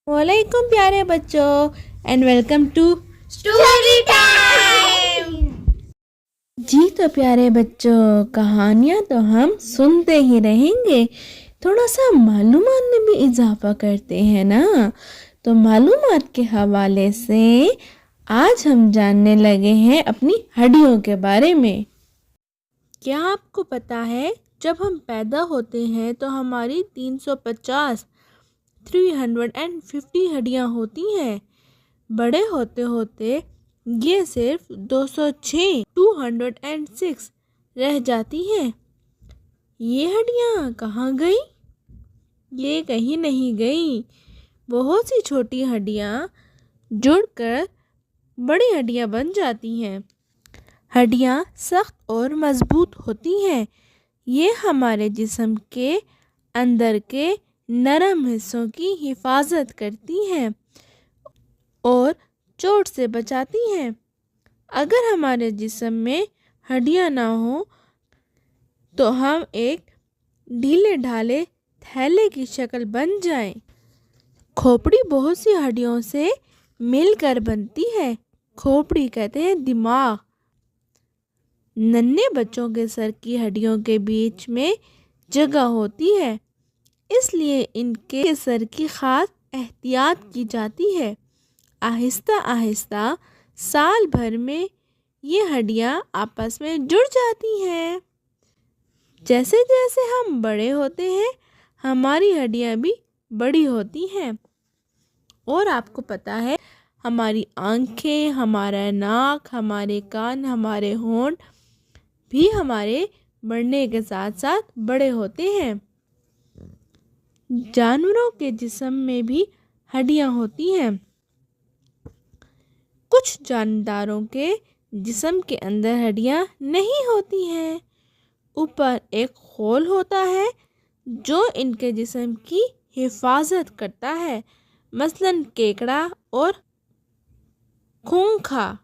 وعلیکم پیارے بچوں and welcome to story time. جی تو پیارے بچوں، کہانیاں تو ہم سنتے ہی رہیں گے، تھوڑا سا معلومات میں بھی اضافہ کرتے ہیں نا۔ تو معلومات کے حوالے سے آج ہم جاننے لگے ہیں اپنی ہڈیوں کے بارے میں۔ کیا آپ کو پتا ہے جب ہم پیدا ہوتے ہیں تو ہماری 350 ہڈیاں ہوتی ہیں، بڑے ہوتے ہوتے یہ صرف 206 رہ جاتی ہیں۔ یہ ہڈیاں کہاں گئی؟ یہ کہیں نہیں گئی، بہت سی چھوٹی ہڈیاں جڑ کر بڑی ہڈیاں بن جاتی ہیں۔ ہڈیاں سخت اور مضبوط ہوتی ہیں، یہ ہمارے جسم کے اندر کے نرم حصوں کی حفاظت کرتی ہیں اور چوٹ سے بچاتی ہیں۔ اگر ہمارے جسم میں ہڈیاں نہ ہوں تو ہم ایک ڈھیلے ڈھالے تھیلے کی شکل بن جائیں۔ کھوپڑی بہت سی ہڈیوں سے مل کر بنتی ہے، کھوپڑی کہتے ہیں دماغ۔ ننھے بچوں کے سر کی ہڈیوں کے بیچ میں جگہ ہوتی ہے، اس لیے ان کے سر کی خاص احتیاط کی جاتی ہے۔ آہستہ آہستہ سال بھر میں یہ ہڈیاں آپس میں جڑ جاتی ہیں۔ جیسے جیسے ہم بڑے ہوتے ہیں ہماری ہڈیاں بھی بڑی ہوتی ہیں، اور آپ کو پتا ہے ہماری آنکھیں، ہمارا ناک، ہمارے کان، ہمارے ہونٹ بھی ہمارے بڑھنے کے ساتھ ساتھ بڑے ہوتے ہیں۔ جانوروں کے جسم میں بھی ہڈیاں ہوتی ہیں۔ کچھ جانداروں کے جسم کے اندر ہڈیاں نہیں ہوتی ہیں، اوپر ایک خول ہوتا ہے جو ان کے جسم کی حفاظت کرتا ہے، مثلاً کیکڑا اور خونخوار۔